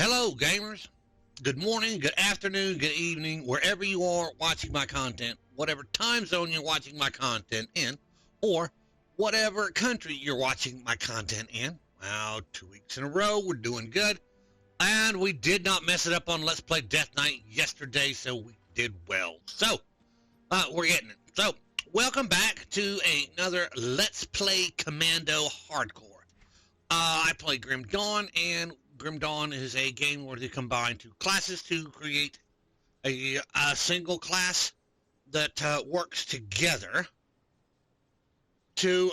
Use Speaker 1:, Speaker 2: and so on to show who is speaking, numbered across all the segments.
Speaker 1: Hello, gamers. Good morning, good afternoon, good evening, wherever you are watching my content, whatever time zone you're watching my content in, or whatever country you're watching my content in. Wow, 2 weeks in a row, we're doing good. And we did not mess it up on Let's Play Death Night yesterday, so we did well. So, we're getting it. So, welcome back to another Let's Play Commando Hardcore. I play Grim Dawn, and Grim Dawn is a game where they combine two classes to create a single class that works together to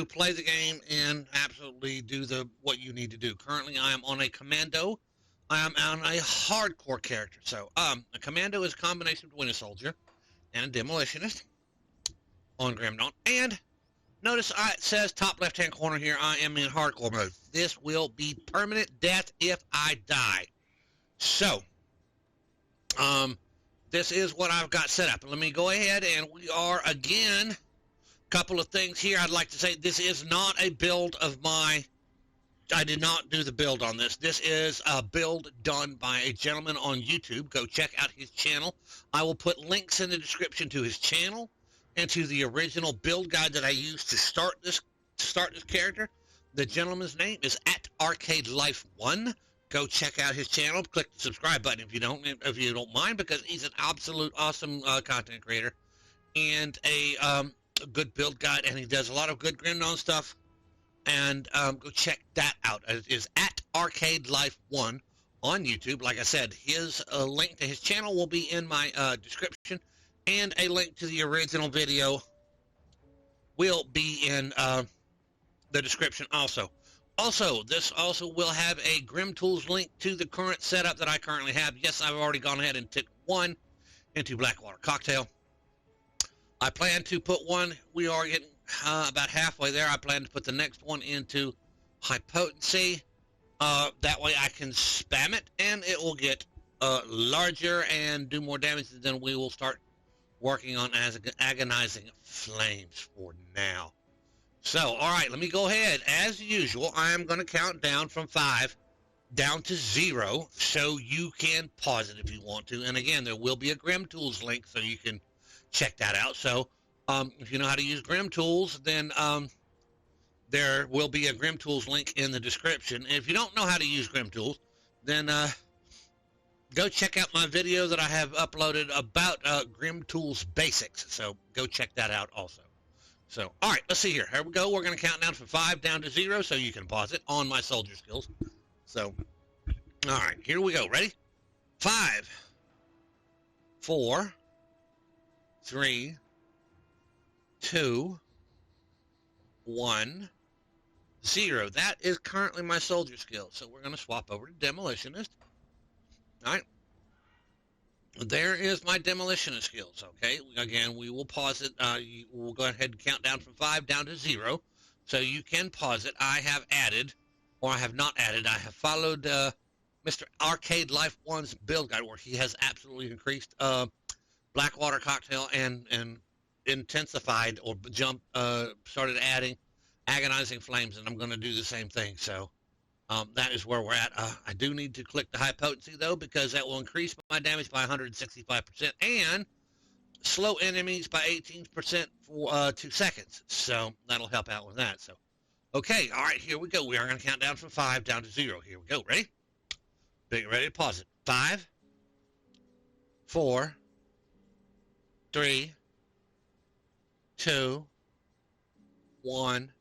Speaker 1: play the game and absolutely do what you need to do. Currently, I am on a Commando. I am on a hardcore character. So, a Commando is a combination between a soldier and a demolitionist on Grim Dawn. And notice it says top left-hand corner here, I am in hardcore mode. This will be permanent death if I die. So, this is what I've got set up. Let me go ahead and we are again, couple of things here. I'd like to say this is not a build of I did not do the build on this. This is a build done by a gentleman on YouTube. Go check out his channel. I will put links in the description to his channel and to the original build guide that I used to start this character. The gentleman's name is @ArcadeLife1. Go check out his channel. Click the subscribe button if you don't mind, because he's an absolute awesome content creator and a good build guide, and he does a lot of good Grim Dawn stuff. And go check that out. It is @ArcadeLife1 on YouTube. Like I said, his link to his channel will be in my description. And a link to the original video will be in the description also. Also, this also will have a Grim Tools link to the current setup that I currently have. Yes, I've already gone ahead and took one into Blackwater Cocktail. I plan to put one, we are getting about halfway there. I plan to put the next one into High Potency. That way I can spam it and it will get larger and do more damage. Then we will start working on agonizing flames for now. So, all right, let me go ahead. As usual, I am going to count down from 5 down to 0, so you can pause it if you want to. And again, there will be a Grim Tools link, so you can check that out. So, if you know how to use Grim Tools, then there will be a Grim Tools link in the description. And if you don't know how to use Grim Tools, then go check out my video that I have uploaded about Grim Tools Basics. So go check that out also. So, all right, let's see here. Here we go. We're going to count down from 5 down to 0, so you can pause it on my soldier skills. So, all right, here we go. Ready? 5, 4, 3, 2, 1, 0. That is currently my soldier skill. So we're going to swap over to demolitionist. All right, there is my demolitionist skills. Okay, again, we will pause it. We'll go ahead and count down from 5 down to 0, so you can pause it. I have added, or I have not added, I have followed Mr. Arcade Life 1's build guide, where he has absolutely increased Blackwater Cocktail and intensified or started adding agonizing flames, and I'm going to do the same thing. So that is where we're at. I do need to click the high potency, though, because that will increase my damage by 165% and slow enemies by 18% for 2 seconds. So that'll help out with that. So, okay, all right, here we go. We are going to count down from 5 down to 0. Here we go. Ready? Get ready to pause it. 5, 4, 3, 2, 1,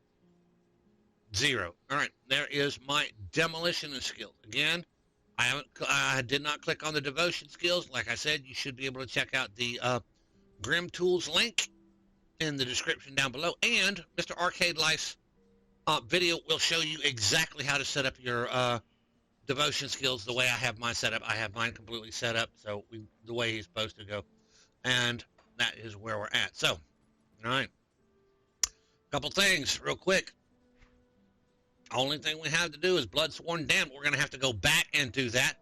Speaker 1: 0. All right, there is my demolitionist skills. Again, I did not click on the devotion skills. Like I said, you should be able to check out the Grim Tools link in the description down below. And Mr. Arcade Life's video will show you exactly how to set up your devotion skills the way I have mine set up. I have mine completely set up, so the way he's supposed to go. And that is where we're at. So, all right. Couple things real quick. Only thing we have to do is Bloodsworn Damned. We're going to have to go back and do that.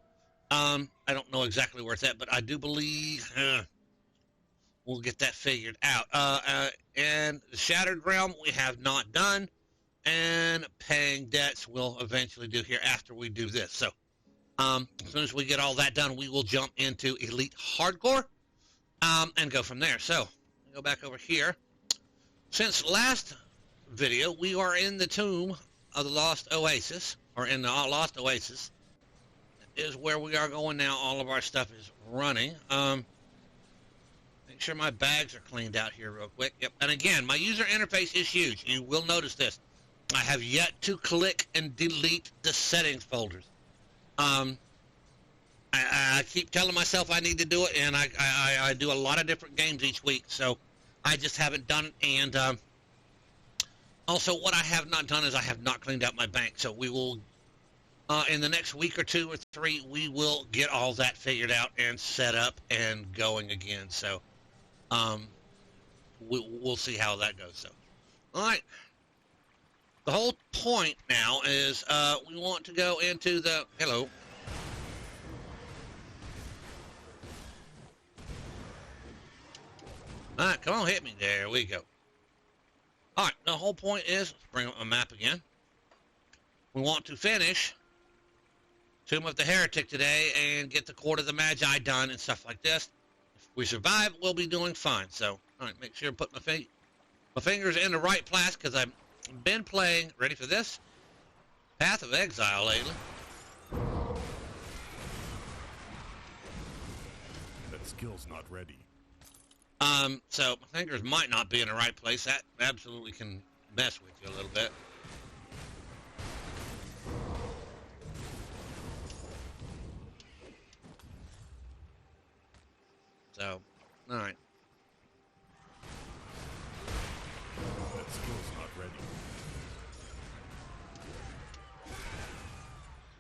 Speaker 1: I don't know exactly where it's at, but I do believe we'll get that figured out. And the Shattered Realm we have not done. And paying debts we'll eventually do here after we do this. So, As soon as we get all that done, we will jump into Elite Hardcore and go from there. So, go back over here. Since last video, we are in the Tomb of the Lost Oasis, or in the Lost Oasis, is where we are going now. All of our stuff is running. Make sure my bags are cleaned out here real quick. Yep. And again, my user interface is huge. You will notice this. I have yet to click and delete the settings folders. I keep telling myself I need to do it, and I do a lot of different games each week, so I just haven't done it. And also, what I have not done is I have not cleaned out my bank. So we will, in the next week or 2 or 3, we will get all that figured out and set up and going again. So we'll see how that goes. So, all right. The whole point now is we want to go into the... Hello. All right, come on, hit me. There we go. All right, the whole point is, let's bring up my map again. We want to finish Tomb of the Heretic today and get the Court of the Magi done and stuff like this. If we survive, we'll be doing fine. So, all right, make sure to put my fingers in the right place because I've been playing, ready for this, Path of Exile lately.
Speaker 2: That skill's not ready.
Speaker 1: So my fingers might not be in the right place. That absolutely can mess with you a little bit. So, all right.
Speaker 2: That skill's not ready.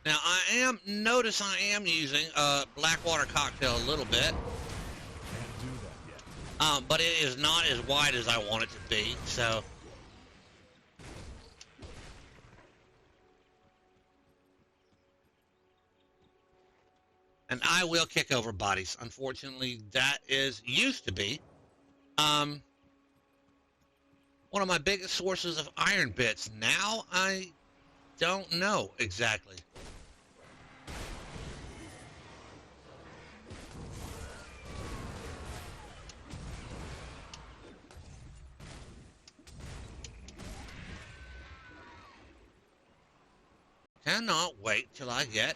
Speaker 1: Now notice I am using Blackwater Cocktail a little bit. But it is not as wide as I want it to be, so... And I will kick over bodies. Unfortunately, that used to be one of my biggest sources of iron bits. Now, I don't know exactly. Cannot wait till I get...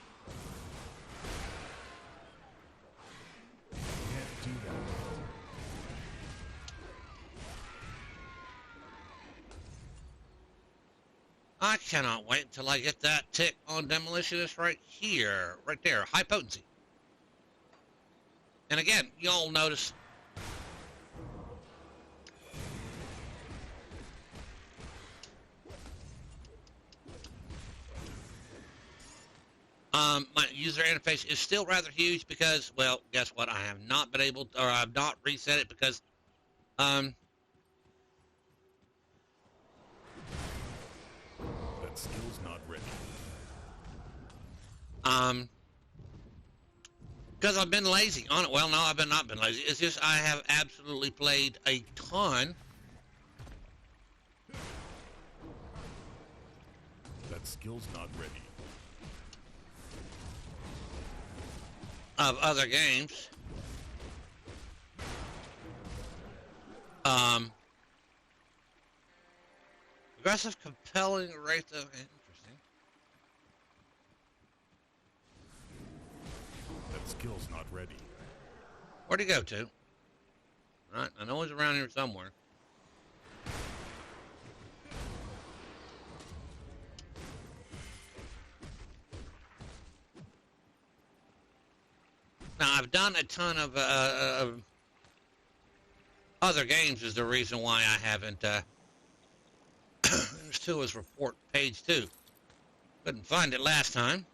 Speaker 2: Can't do that.
Speaker 1: I cannot wait until I get that tick on Demolitionist right here. Right there. High potency. And again, y'all notice... my user interface is still rather huge because, well, guess what? I have not been able to, or I've not reset it because,
Speaker 2: That skill's not ready.
Speaker 1: Because I've been lazy on it. Well, no, I've not been lazy. It's just I have absolutely played a ton.
Speaker 2: That skill's not ready.
Speaker 1: Of other games. Aggressive, compelling rate of... Interesting.
Speaker 2: That skill's not ready.
Speaker 1: Where'd he go to? Alright, I know he's around here somewhere. Now, I've done a ton of other games is the reason why I haven't, there's 2 is report page 2. Couldn't find it last time.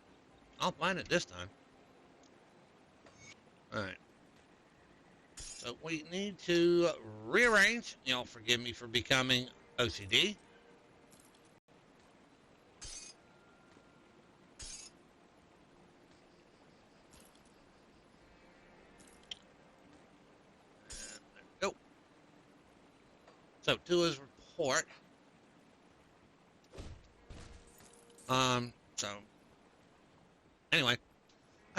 Speaker 1: I'll find it this time. Alright. So we need to rearrange. Y'all forgive me for becoming OCD. Go. So to his report. So anyway,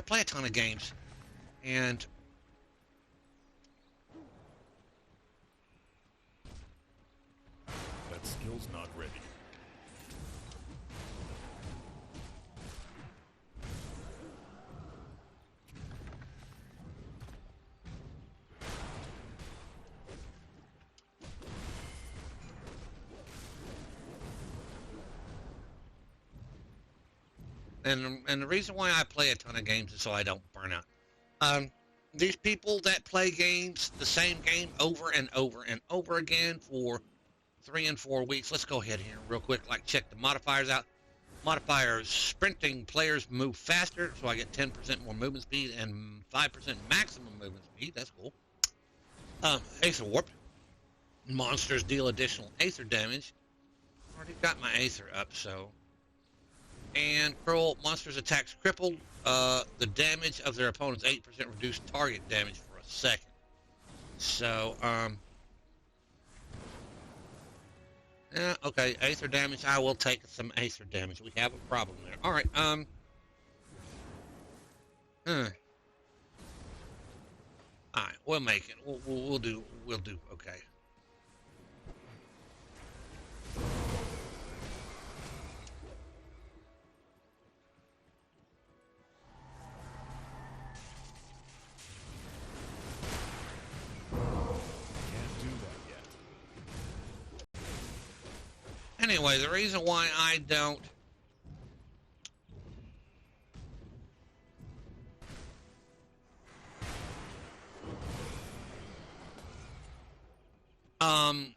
Speaker 1: I play a ton of games, and
Speaker 2: That skill's not ready.
Speaker 1: and the reason why I play a ton of games is so I don't burn out. These people that play games, the same game over and over and over again for 3 and 4 weeks. Let's go ahead here real quick, like check the modifiers out. Modifiers, sprinting players move faster, so I get 10% more movement speed and 5% maximum movement speed. That's cool. Aether Warp. Monsters deal additional Aether damage. Already got my Aether up, so. And Cruel, monsters attacks crippled. The damage of their opponent's 8% reduced target damage for a second. So, yeah, okay, Aether damage. I will take some Aether damage. We have a problem there. All right, all right, we'll make it. We'll do okay. Anyway, the reason why I don't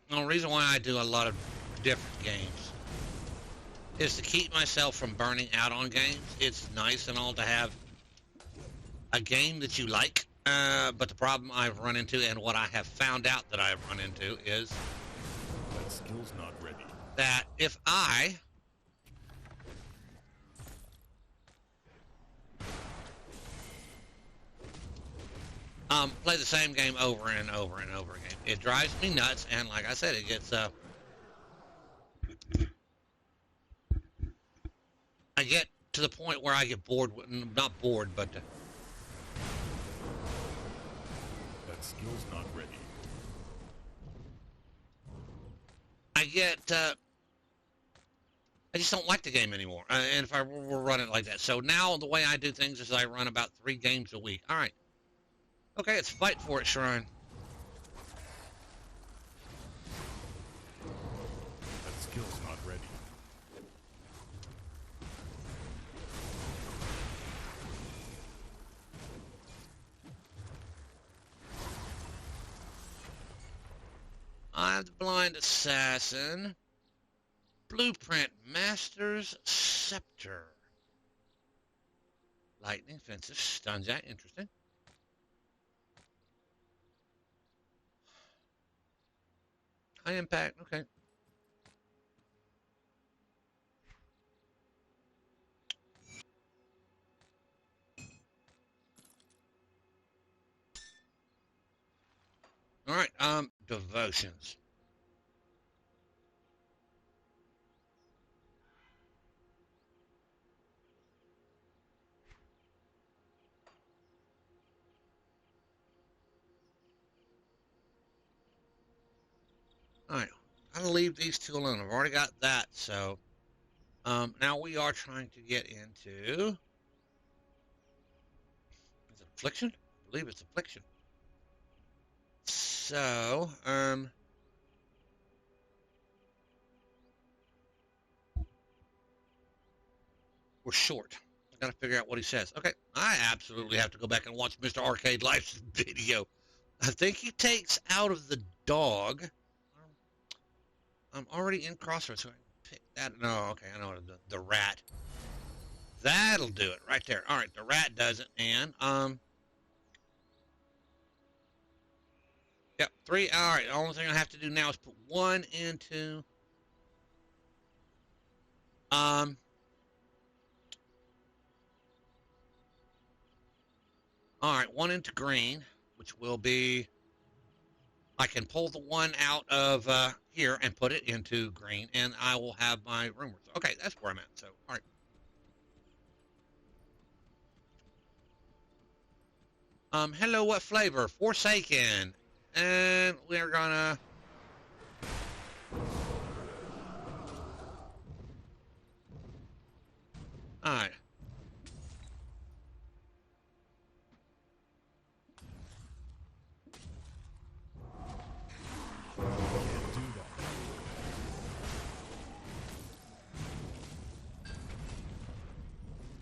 Speaker 1: the reason why I do a lot of different games is to keep myself from burning out on games. It's nice and all to have a game that you like, but the problem I've run into and what I have found out that I've run into is
Speaker 2: That skill's not ready.
Speaker 1: that if I play the same game over and over and over again, it drives me nuts, and like I said, it gets I get to the point where I get bored, not bored, but
Speaker 2: That skill's not ready.
Speaker 1: I get I just don't like the game anymore. And if I were running it like that. So now the way I do things is I run about 3 games a week. All right. Okay, it's fight for it, Shrine.
Speaker 2: That skill's not ready.
Speaker 1: I have the Blind Assassin. Blueprint Master's Scepter. Lightning, offensive, stun jack, interesting. High impact, okay. All right, devotions. All right, I'll leave these two alone. I've already got that, so now we are trying to get into, is it affliction? I believe it's affliction. So, we're short. I gotta figure out what he says. Okay, I absolutely have to go back and watch Mr. Arcade Life's video. I think he takes out of the dog. I'm already in Crossroads, so I can pick that. No, okay, I know the rat. That'll do it right there. All right, the rat does it, and yep, 3. All right, the only thing I have to do now is put 1 into all right, 1 into green, which will be, I can pull the 1 out of here and put it into green, and I will have my rumors. Okay, that's where I'm at. So, all right. Hello, what flavor? Forsaken. And we're gonna... Alright.
Speaker 2: Can't do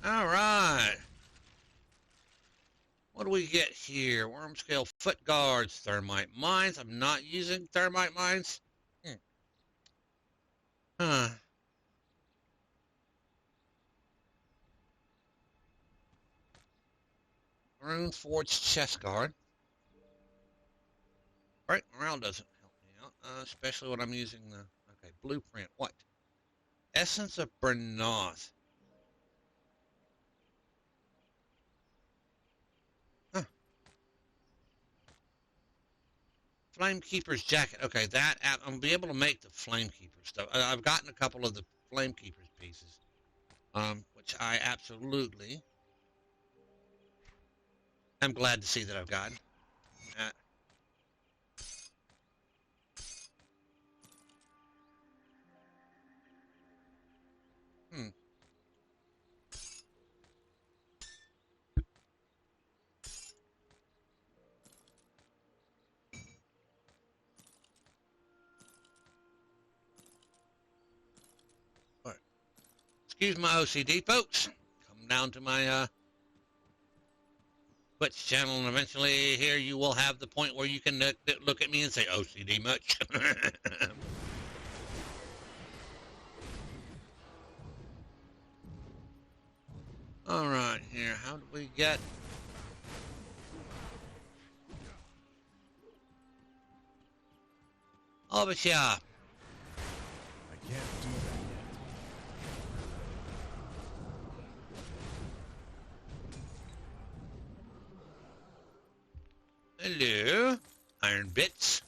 Speaker 2: that.
Speaker 1: Alright. What do we get here? Worm scale, foot guards, thermite mines. I'm not using thermite mines. Huh. Rune forged chest guard. Right, morale doesn't help me out, especially when I'm using the... Okay, blueprint. What? Essence of Bernoth. Huh. Flamekeeper's jacket. Okay, that... I'll be able to make the Flamekeeper stuff. I've gotten a couple of the Flamekeeper's pieces. Which I absolutely... I'm glad to see that I've gotten. Hmm. All right. Excuse my OCD, folks. Come down to my Twitch channel, and eventually here you will have the point where you can look at me and say, OCD much? All right, here, how do we get... Over here.
Speaker 2: I can't do that yet.
Speaker 1: Hello, iron bits.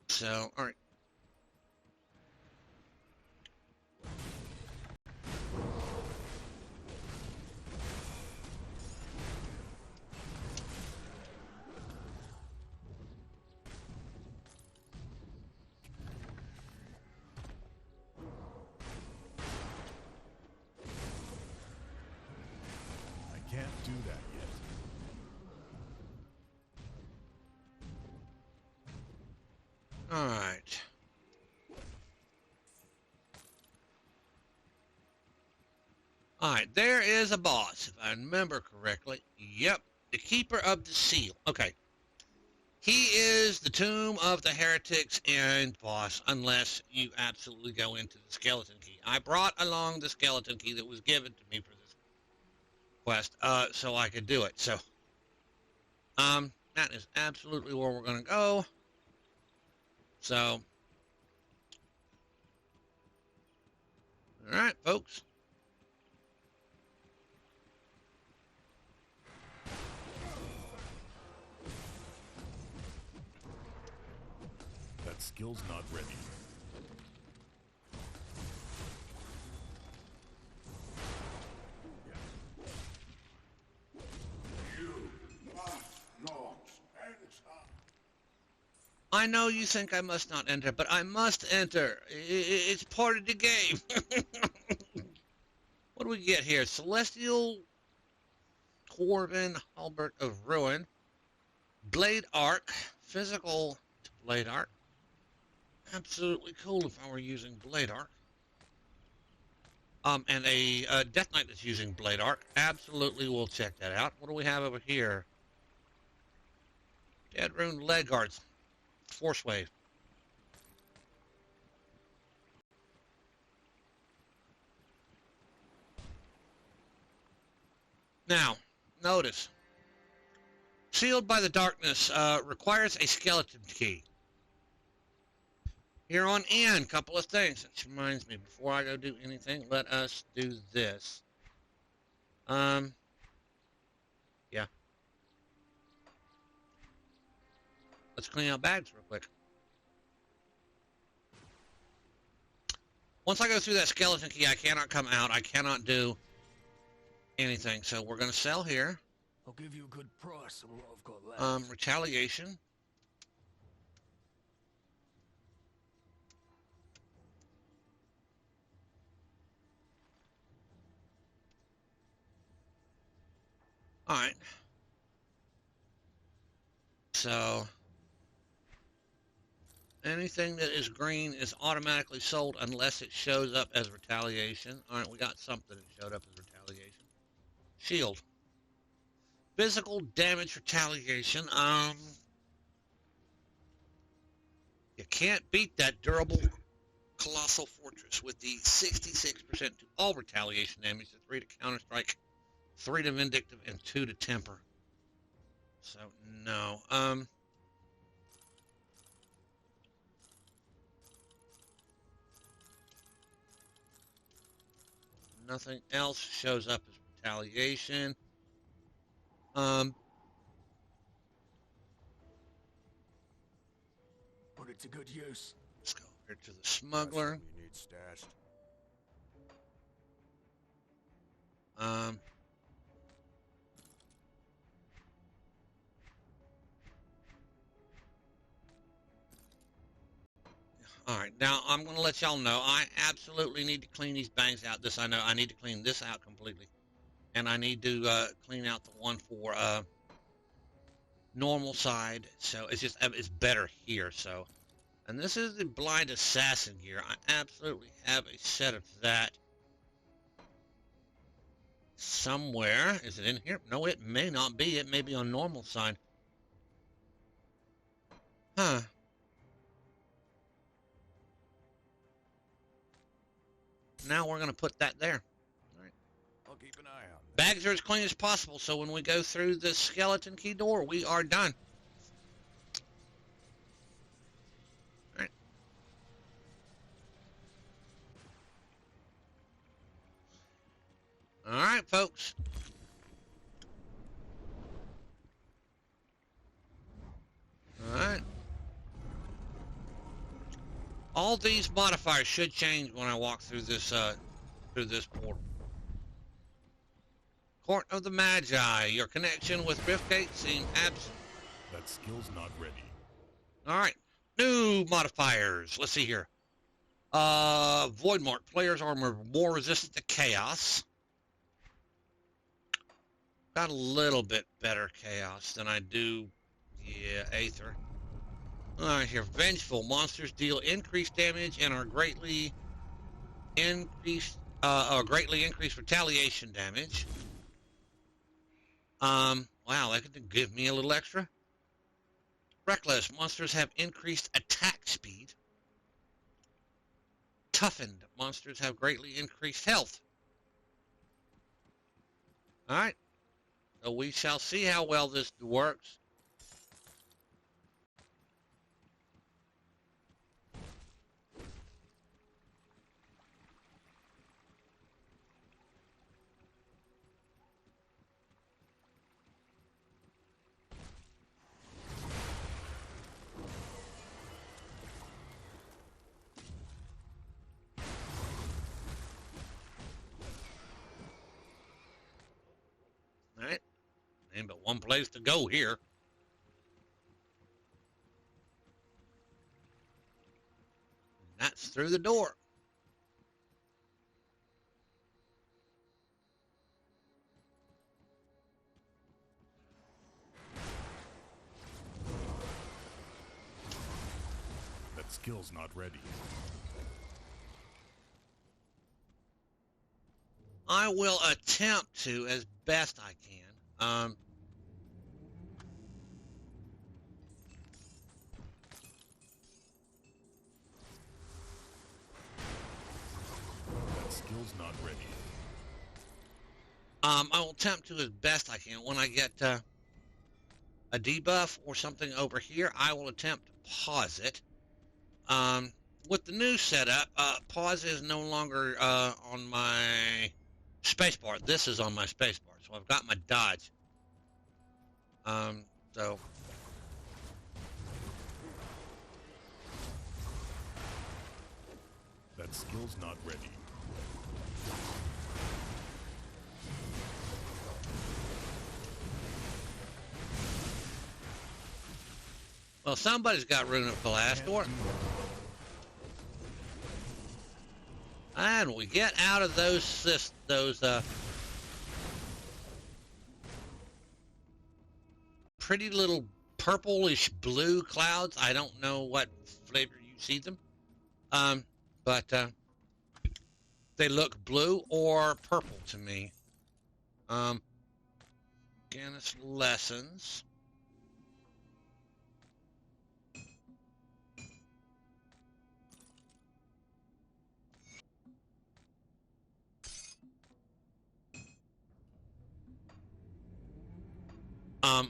Speaker 1: So, all right.
Speaker 2: I can't do that yet.
Speaker 1: All right. All right, there is a boss, if I remember correctly. Yep, the Keeper of the Seal. Okay. He is the Tomb of the Heretics and boss, unless you absolutely go into the Skeleton Key. I brought along the Skeleton Key that was given to me for this quest, so I could do it. So, that is absolutely where we're going to go. So, all right, folks.
Speaker 2: That skill's not ready.
Speaker 1: I know you think I must not enter, but I must enter. It's part of the game. What do we get here? Celestial Corvin, Halbert of Ruin, Blade Arc, Physical Blade Arc. Absolutely cool if I were using Blade Arc. And a Death Knight that's using Blade Arc. Absolutely, we'll check that out. What do we have over here? Dead Rune Leg Guards. Force Wave. Now, notice. Sealed by the Darkness requires a skeleton key. Here on in, couple of things. Which reminds me, before I go do anything, let us do this. Yeah. Let's clean out bags real quick. Once I go through that skeleton key, I cannot come out. I cannot do anything. So we're going to sell here.
Speaker 3: I'll give you a good price on what I've got left.
Speaker 1: Retaliation. All right. So anything that is green is automatically sold unless it shows up as retaliation. All right, we got something that showed up as retaliation. Shield. Physical damage retaliation. You can't beat that durable colossal fortress with the 66% to all retaliation damage, the 3 to counterstrike, 3 to vindictive, and 2 to temper. So no. Nothing else shows up as retaliation.
Speaker 3: Put it to good use.
Speaker 1: Let's go here to the smuggler.
Speaker 2: You need stashed.
Speaker 1: All right, now I'm going to let y'all know I absolutely need to clean these bangs out. This I know. I need to clean this out completely. And I need to clean out the one for normal side. So it's just, it's better here. So, and this is the blind assassin gear. I absolutely have a set of that somewhere. Is it in here? No, it may not be. It may be on normal side. Huh. Now we're going to put that there. All right.
Speaker 2: I'll keep an eye on that.
Speaker 1: Bags are as clean as possible, so when we go through the skeleton key door, we are done. All right. All right, folks. All right. All these modifiers should change when I walk through this portal. Court of the Magi. Your connection with Riftgate seemed absent.
Speaker 2: That skill's not ready.
Speaker 1: All right. New modifiers. Let's see here. Voidmark. Players are more resistant to chaos. Got a little bit better chaos than I do, yeah, Aether. All right, here. Vengeful. Monsters deal increased damage and are greatly increased retaliation damage. Wow, that could give me a little extra. Reckless. Monsters have increased attack speed. Toughened. Monsters have greatly increased health. All right. So we shall see how well this works. All right. Ain't but one place to go here. And that's through the door.
Speaker 2: That skill's not ready.
Speaker 1: I will attempt to as best I can.
Speaker 2: That skill's not ready.
Speaker 1: I will attempt to as best I can. When I get a debuff or something over here, I will attempt to pause it. With the new setup, pause is no longer on my spacebar. This is on my spacebar, so I've got my dodge. So
Speaker 2: That That skill's not ready.
Speaker 1: Well, somebody's got Rune of Pelastor. And we get out of those pretty little purplish blue clouds. I don't know what flavor you see them. But they look blue or purple to me. Again, it's lessons.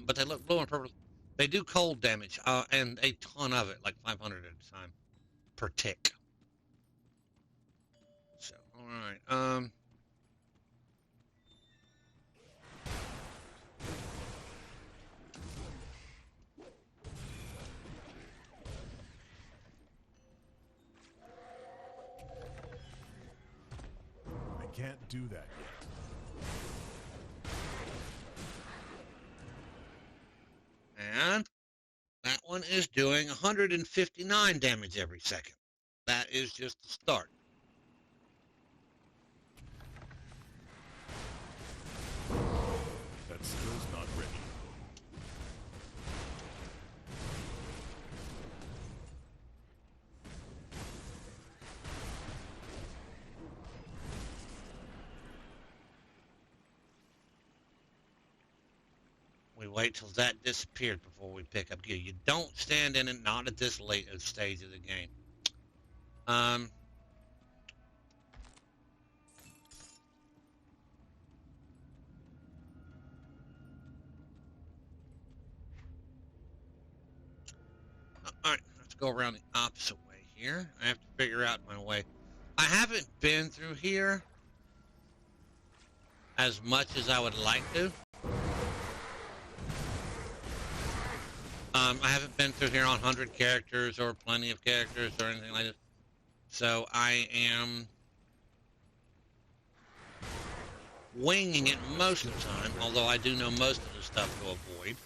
Speaker 1: But they look blue and purple. They do cold damage, and a ton of it, like 500 at a time per tick. So, all right.
Speaker 2: I can't do that yet.
Speaker 1: And that one is doing 159 damage every second. That is just the start.
Speaker 2: That skill's not ready.
Speaker 1: We wait till that disappeared before we pick up gear. You don't stand in it, not at this late stage of the game. All right, let's go around the opposite way here. I have to figure out my way. I haven't been through here as much as I would like to. I haven't been through here on 100 characters or plenty of characters or anything like that. So I am winging it most of the time, although I do know most of the stuff to avoid.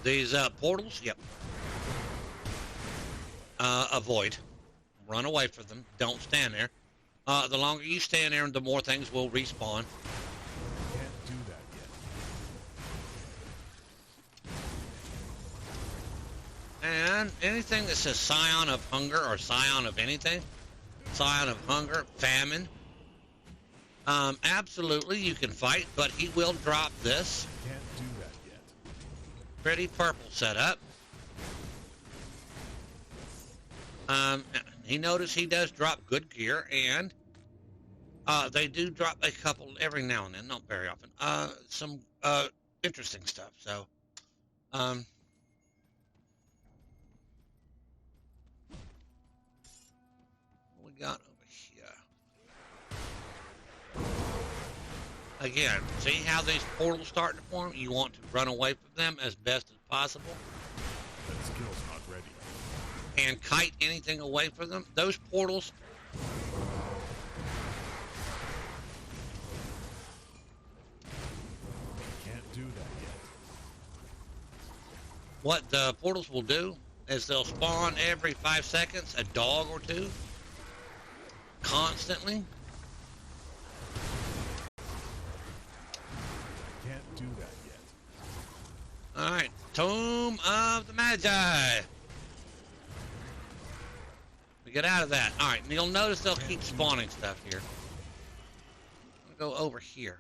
Speaker 1: These portals, yep. Avoid. Run away from them. Don't stand there. The longer you stand there, the more things will respawn.
Speaker 2: Can't do that yet.
Speaker 1: And anything that says Scion of Hunger or Scion of anything, Scion of Hunger, Famine, absolutely you can fight, but he will drop this.
Speaker 2: Can't do that yet.
Speaker 1: Pretty purple setup. He noticed he does drop good gear, and they do drop a couple every now and then, not very often. Some interesting stuff. So, what we got over here? Again, see how these portals start to form? You want to run away from them as best as possible.
Speaker 2: That skill's not ready.
Speaker 1: And kite anything away from them. Those portals,
Speaker 2: Can't do that yet.
Speaker 1: what the portals will do is they'll spawn every 5 seconds, a dog or two, constantly.
Speaker 2: Can't do that yet.
Speaker 1: All right, Tomb of the Magi. We get out of that. All right, and you'll notice they'll keep spawning stuff here. I'm gonna go over here.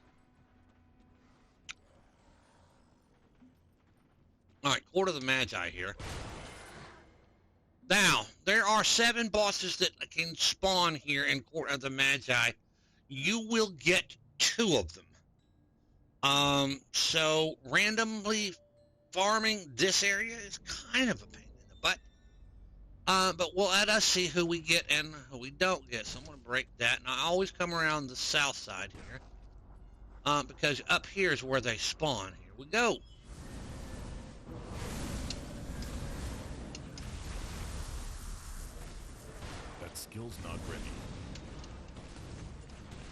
Speaker 1: All right, Court of the Magi here. Now, there are 7 bosses that can spawn here in Court of the Magi. You will get 2 of them. So randomly farming this area is kind of a pain in the butt. But we'll let us see who we get and who we don't get. So I'm going to break that. And I always come around the south side here. Because up here is where they spawn. Here we go.
Speaker 2: That skill's not ready.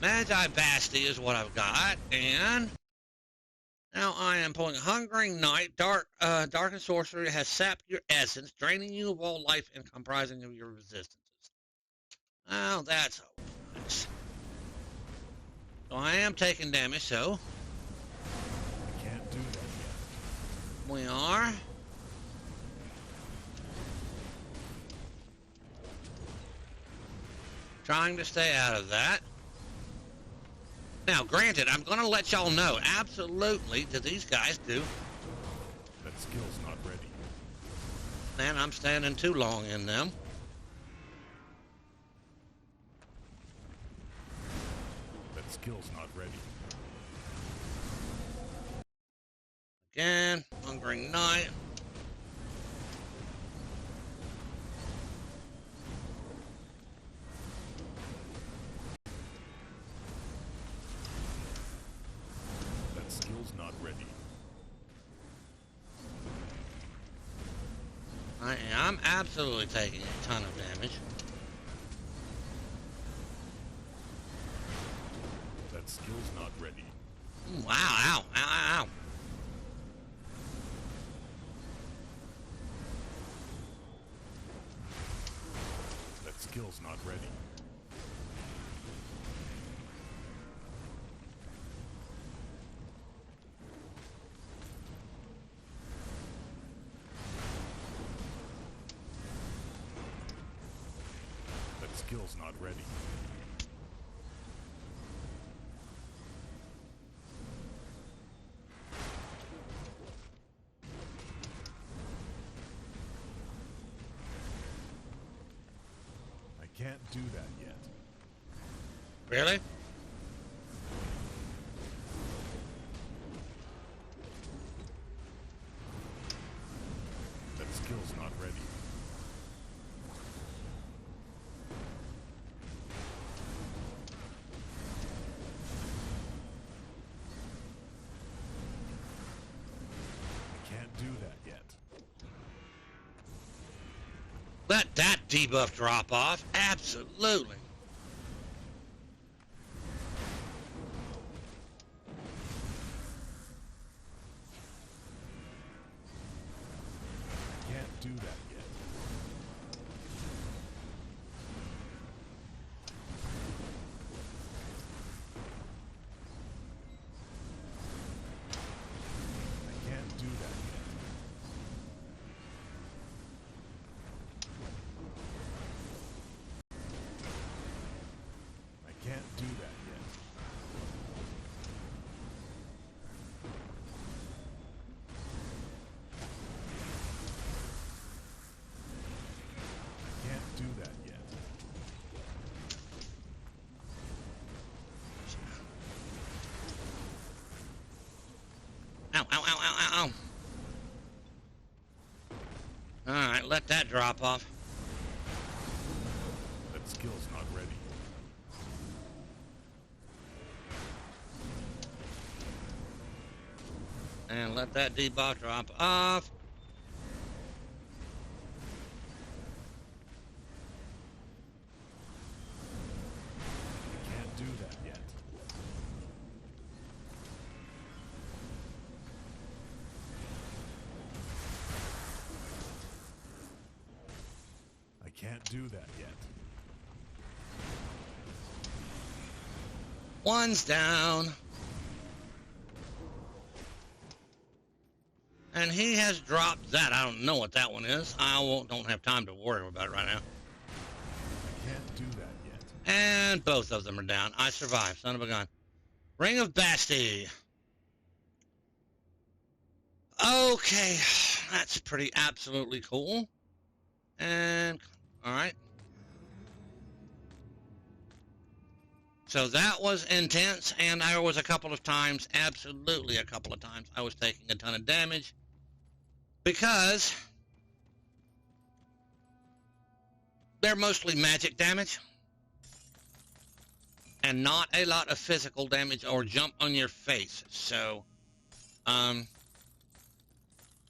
Speaker 1: Magi Basti is what I've got. And now I am pulling Hungering Night. Dark and Sorcery has sapped your essence, draining you of all life and comprising of your resistances. Well, that's always nice. So I am taking damage, so
Speaker 2: I can't do that yet.
Speaker 1: we are. Trying to stay out of that. Now, granted, I'm going to let y'all know, absolutely, do these guys do.
Speaker 2: That skill's not ready.
Speaker 1: Man, I'm standing too long in them.
Speaker 2: That skill's not ready.
Speaker 1: Again, Hungering Night.
Speaker 2: That skill's not ready.
Speaker 1: I'm absolutely taking a ton of damage.
Speaker 2: That skill's not ready.
Speaker 1: Ooh, ow, ow, ow, ow, ow.
Speaker 2: That skill's not ready. That skill's not ready. I can't do that yet.
Speaker 1: Really?
Speaker 2: That skill's not ready. I can't do that yet.
Speaker 1: Let that debuff drop off. Absolutely.
Speaker 2: I can't do that yet. I can't do that yet. I can't do that yet. I can't do that yet.
Speaker 1: Ow, ow, ow, ow, ow, ow. Alright, let that drop off.
Speaker 2: That skill's not ready.
Speaker 1: And let that debuff drop off.
Speaker 2: I can't do that yet. I can't do that yet.
Speaker 1: One's down. And he has dropped that. I don't know what that one is. Don't have time to worry about it right now.
Speaker 2: I can't do that yet.
Speaker 1: And both of them are down. I survived. Son of a gun. Ring of Basti. Okay. That's pretty absolutely cool. And, alright. So that was intense, and there was a couple of times, absolutely a couple of times, I was taking a ton of damage. Because They're mostly magic damage. And not a lot of physical damage or jump on your face. So,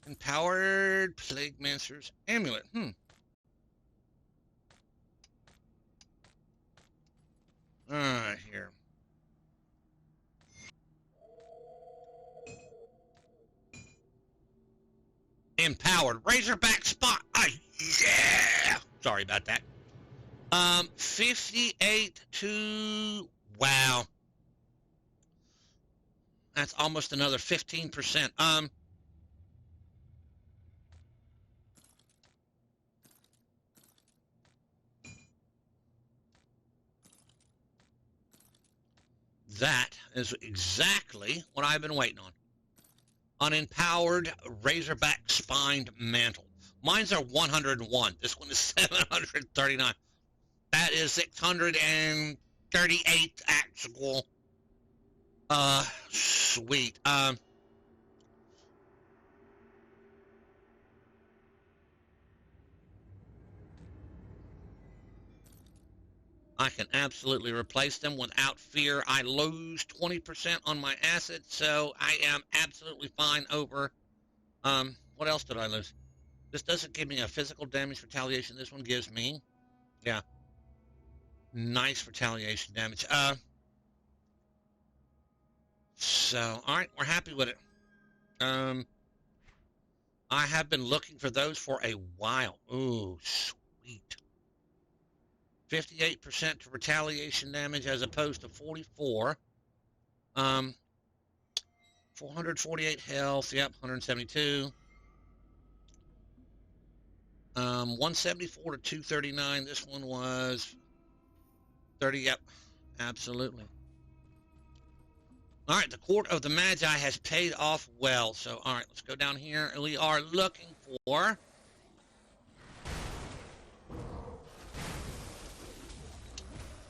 Speaker 1: empowered Plague Master's Amulet. Alright, here. Empowered Razorback Spot. Yeah! Sorry about that. 58 to... Wow. That's almost another 15%. That is exactly what I've been waiting on. An empowered Razorback Spined Mantle. Mine's are 101. This one is 739. That is 638 actual. Sweet. I can absolutely replace them without fear. I lose 20% on my acid, so I am absolutely fine over, what else did I lose? This doesn't give me a physical damage retaliation. This one gives me, yeah, nice retaliation damage. So, alright, we're happy with it. I have been looking for those for a while. Ooh, sweet. 58% to retaliation damage as opposed to 44. 448 health. Yep, 172. 174 to 239. This one was 30. Yep, absolutely. All right, the Court of the Magi has paid off well. So, all right, let's go down here. We are looking for...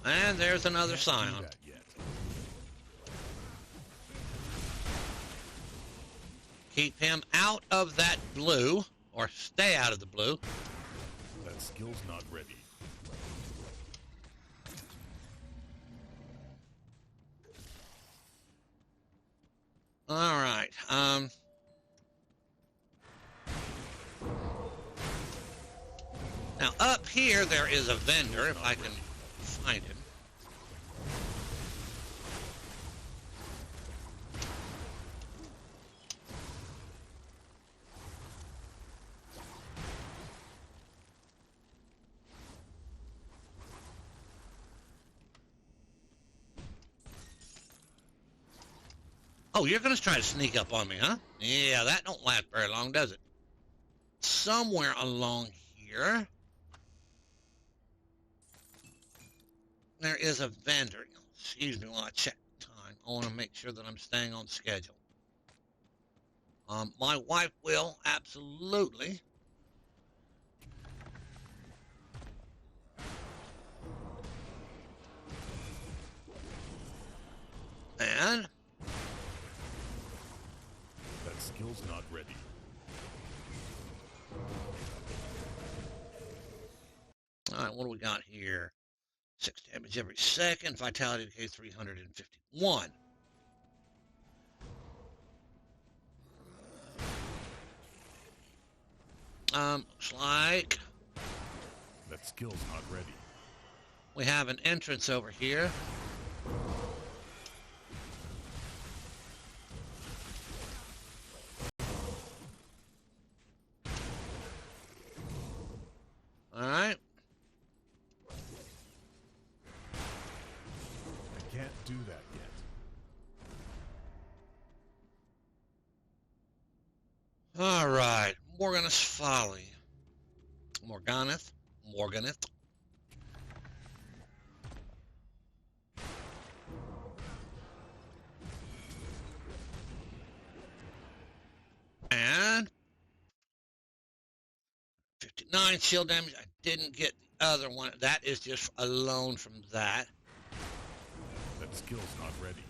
Speaker 1: And there's another Scion. Keep him out of that blue, or stay out of the blue.
Speaker 2: That skill's not ready.
Speaker 1: All right. Now up here there is a vendor, if I can find him. Oh, you're going to try to sneak up on me, huh? Yeah, that don't last very long, does it? Somewhere along here, there is a vendor. Excuse me while I check the time. I want to make sure that I'm staying on schedule. My wife will, absolutely. And...
Speaker 2: that skill's not ready.
Speaker 1: Alright, what do we got here? 6 damage every second. Vitality decay 351. Looks like
Speaker 2: that skill's not ready.
Speaker 1: We have an entrance over here. Alright.
Speaker 2: I can't do that yet.
Speaker 1: Alright. Morganeth's Folly. Morganeth. And 59 shield damage. I didn't get the other one. That is just alone from that.
Speaker 2: That skill's not ready.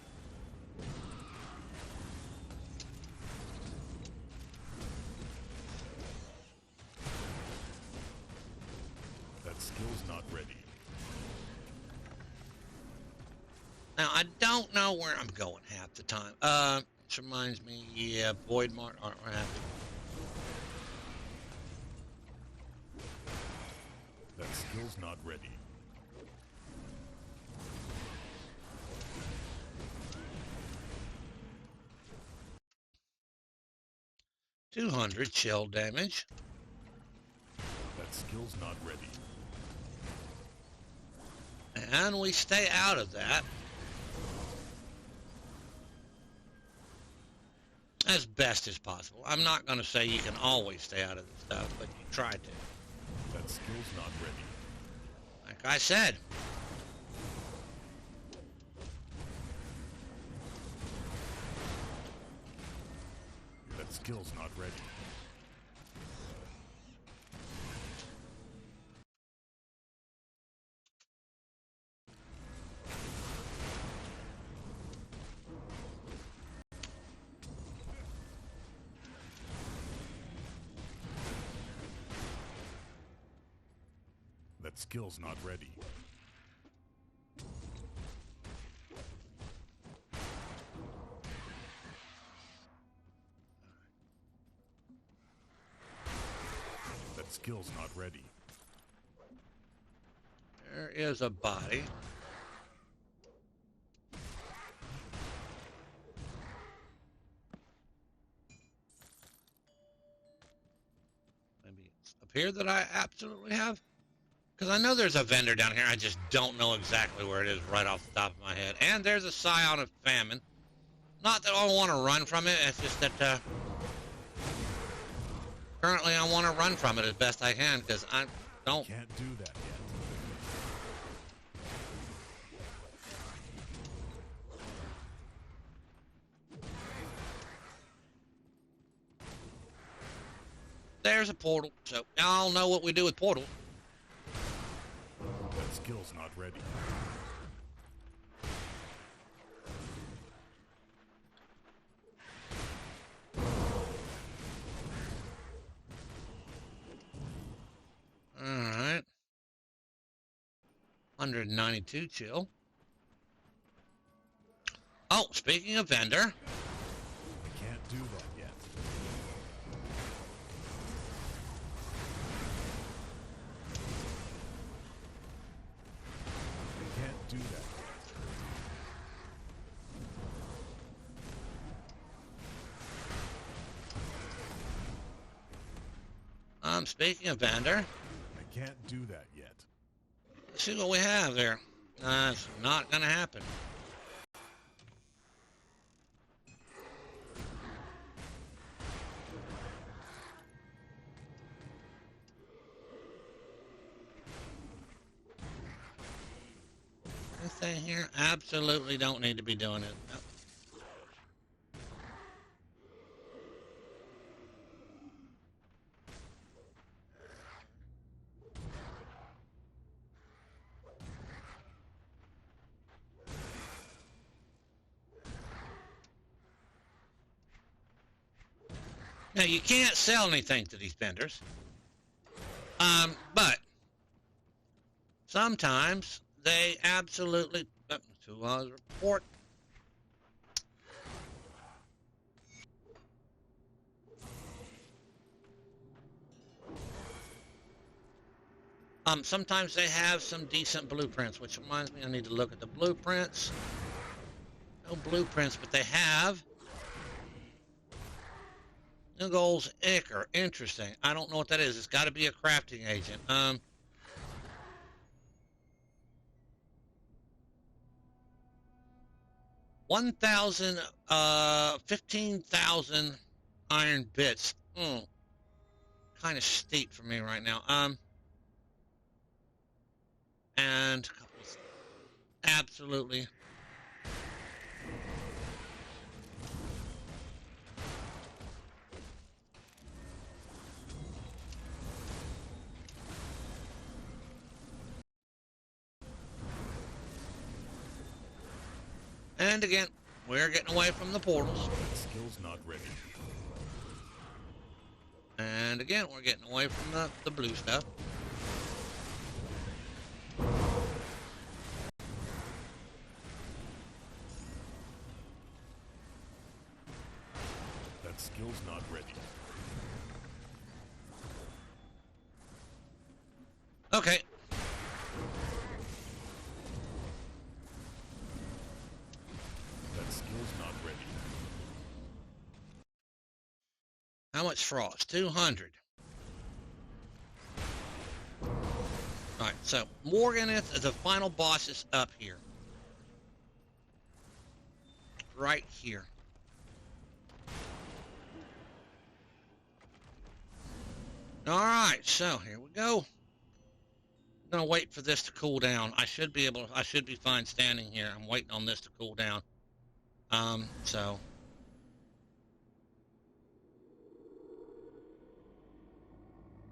Speaker 2: That skill's not ready.
Speaker 1: Now, I don't know where I'm going half the time. Which reminds me, yeah, Void Mart aren't happy.
Speaker 2: That skill's not ready.
Speaker 1: $200 chill damage.
Speaker 2: That skill's not ready.
Speaker 1: And we stay out of that as best as possible. I'm not going to say you can always stay out of this stuff, but you try to.
Speaker 2: That skill's not ready.
Speaker 1: Like I said.
Speaker 2: That skill's not ready. That skill's not ready. That skill's not ready.
Speaker 1: There is a body. Maybe it's up here that I absolutely have. Because I know there's a vendor down here. I just don't know exactly where it is right off the top of my head. And there's a Scion of Famine. Not that I want to run from it. It's just that currently I want to run from it as best I can because I don't.
Speaker 2: Can't do that yet.
Speaker 1: There's a portal. So y'all know what we do with portals.
Speaker 2: That skill's not ready.
Speaker 1: Alright. 192 chill. Oh, speaking of vendor.
Speaker 2: I can't do that yet. I can't do that yet.
Speaker 1: Speaking of vendor.
Speaker 2: I can't do that yet.
Speaker 1: Let's see what we have there. It's not going to happen. Anything here? Absolutely don't need to be doing it. No. Now, you can't sell anything to these vendors. But sometimes they absolutely... To report. Sometimes they have some decent blueprints, which reminds me I need to look at the blueprints. No blueprints, but they have... New goals, Ichor. Interesting. I don't know what that is. It's got to be a crafting agent. 1,000, 15,000 iron bits. Kind of steep for me right now. And a couple of, absolutely. And again, we're getting away from the portals.
Speaker 2: That skill's not ready.
Speaker 1: And again, we're getting away from the blue stuff. Okay.
Speaker 2: That skill's not ready.
Speaker 1: How much frost? 200. Alright, so Morganeth, the final boss, is up here. Right here. Alright, so here we go. I'm gonna wait for this to cool down. I should be fine standing here. I'm waiting on this to cool down. So.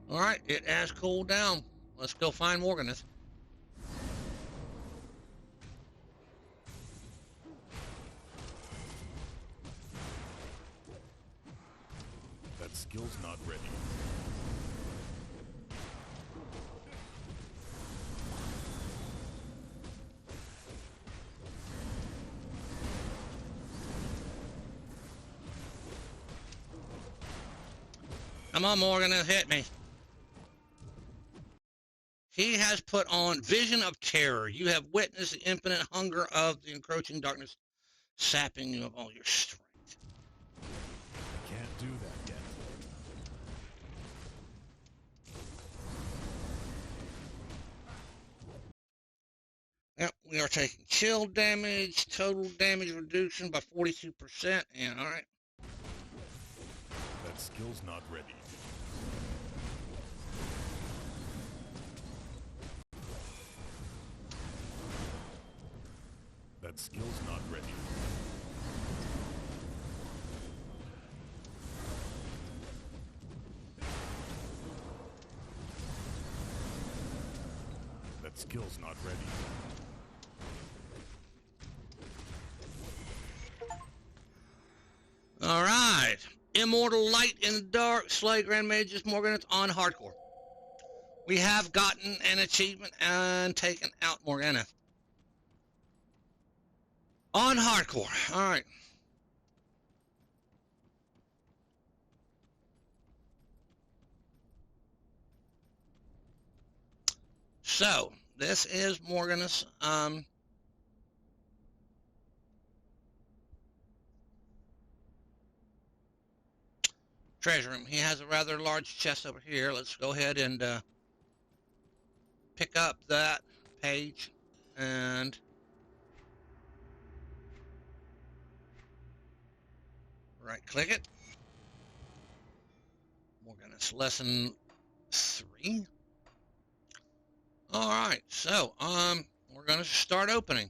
Speaker 1: Alright, it has cooled down. Let's go find Morganeth.
Speaker 2: That skill's not ready.
Speaker 1: Come on, Morganeth, hit me. He has put on Vision of Terror. You have witnessed the infinite hunger of the encroaching darkness, sapping you of all your strength.
Speaker 2: I can't do that yet.
Speaker 1: Yep, we are taking chill damage, total damage reduction by 42%, and alright.
Speaker 2: That skill's not ready. That skill's not ready. That skill's not ready.
Speaker 1: Alright. Immortal Light in the Dark, Slay Grand Mages Morganeth on Hardcore. We have gotten an achievement and taken out Morganeth. On Hardcore. Alright. So, this is Morganeth's, treasure room. He has a rather large chest over here. Let's go ahead and pick up that page and right click it. Morganeth's lesson 3. All right, so we're gonna start opening.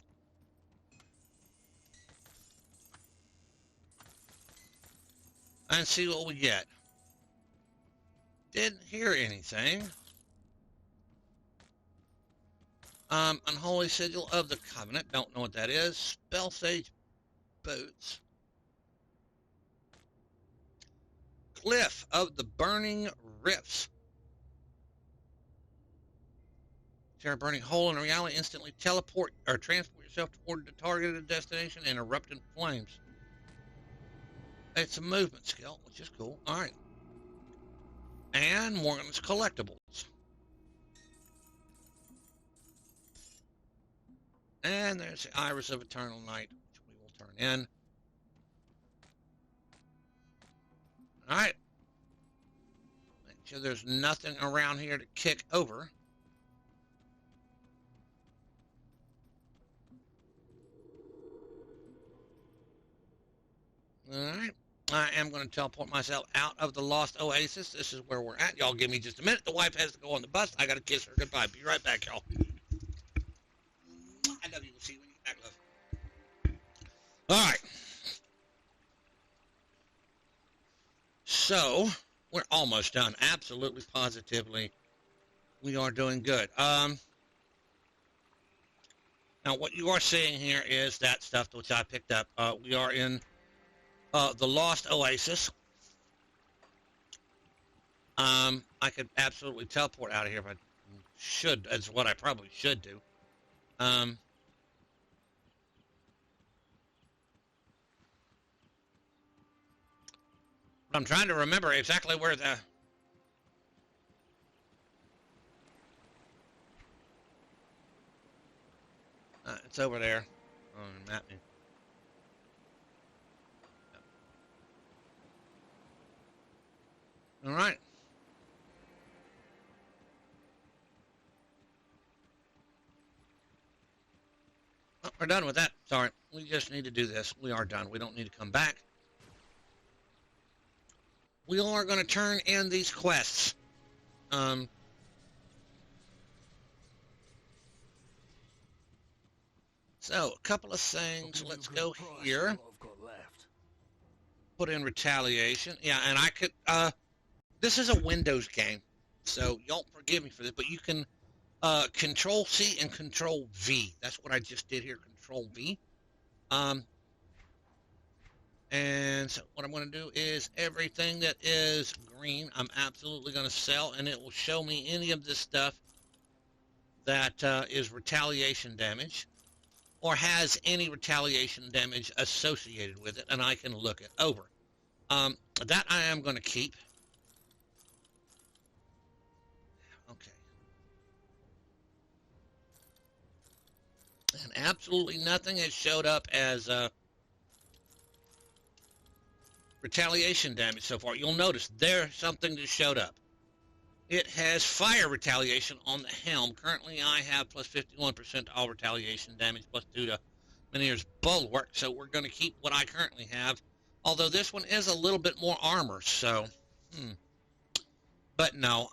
Speaker 1: And see what we get. Didn't hear anything. Unholy Sigil of the Covenant. Don't know what that is. Spell Sage Boots. Cliff of the Burning Rifts. Tear a burning hole in reality, instantly teleport or transport yourself toward the targeted destination and erupt in flames. It's a movement skill, which is cool. All right. And Morgan's collectibles. And there's the Iris of Eternal Night, which we will turn in. All right. Make sure there's nothing around here to kick over. All right. I am going to teleport myself out of the Lost Oasis. This is where we're at. Y'all give me just a minute. The wife has to go on the bus. I got to kiss her goodbye. Be right back, y'all. I love you. We'll see you when you get back, love. All right. So, we're almost done. Absolutely, positively, we are doing good. Now, what you are seeing here is that stuff which I picked up. We are in the Lost Oasis. I could absolutely teleport out of here if I should. That's what I probably should do. But I'm trying to remember exactly where the... It's over there. Oh, map me. All right. Oh, we're done with that. Sorry. We just need to do this. We are done. We don't need to come back. We are going to turn in these quests. So, a couple of things. Let's go here. Put in retaliation. Yeah, and I could, this is a Windows game, so y'all forgive me for this, but you can Control C and Control V. That's what I just did here, Control V. And so what I'm going to do is everything that is green, I'm absolutely going to sell, and it will show me any of this stuff that is retaliation damage or has any retaliation damage associated with it, and I can look it over. That I am going to keep. Okay. And absolutely nothing has showed up as retaliation damage so far. You'll notice there's something that showed up. It has fire retaliation on the helm. Currently, I have plus 51% to all retaliation damage, plus 2 to Meneer's bulwark, so we're going to keep what I currently have. Although this one is a little bit more armor, so, But no,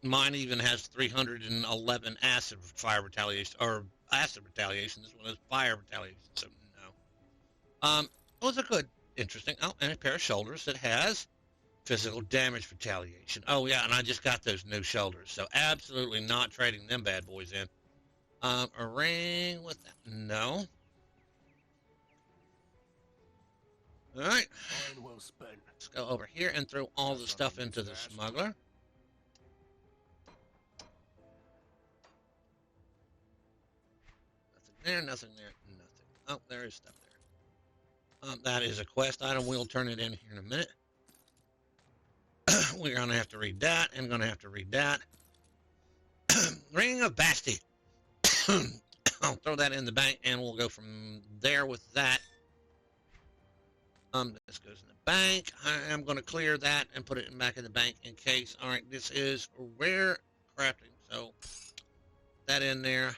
Speaker 1: mine even has 311 acid fire retaliation, or acid retaliation. This one is fire retaliation, so no. It was a good, interesting, and a pair of shoulders that has physical damage retaliation. Oh, yeah, and I just got those new shoulders, so absolutely not trading them bad boys in. A ring with that, no. All right,
Speaker 3: Well spent.
Speaker 1: let's go over here and throw all the stuff into the smuggler. Nothing there, nothing there, nothing. Oh, there is stuff there. That is a quest item. We'll turn it in here in a minute. We're going to have to read that and going to have to read that. Ring of Basti. I'll throw that in the bank and we'll go from there with that. This goes in the bank. I am going to clear that and put it back in the bank in case. All right, this is rare crafting, so that in there.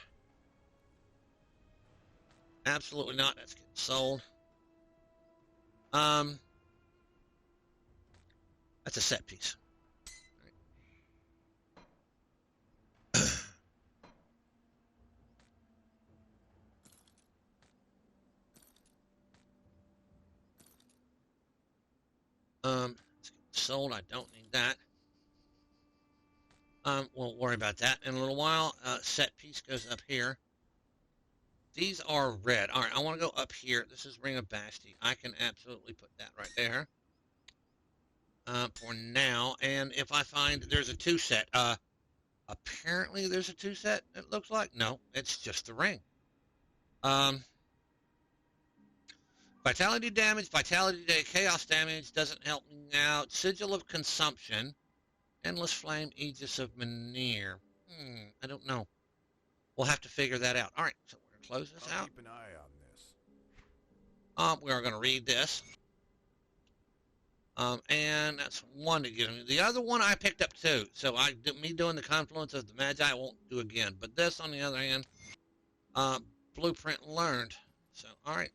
Speaker 1: Absolutely not. That's getting sold. That's a set piece. It's getting sold. I don't need that. Won't worry about that in a little while. Set piece goes up here. These are red. All right, I want to go up here. This is Ring of Basti. I can absolutely put that right there. For now, and if I find there's a 2 set, apparently there's a 2 set, it looks like. No, it's just the ring. Vitality damage, vitality day, chaos damage doesn't help me out. Sigil of consumption, endless flame, Aegis of Meneer. I don't know. We'll have to figure that out. All right, so we're gonna close this out.
Speaker 2: Keep an eye on this.
Speaker 1: We are gonna read this. And that's one to get me. The other one I picked up too. So me doing the Confluence of the Magi I won't do again. But this, on the other hand, blueprint learned. So, all right.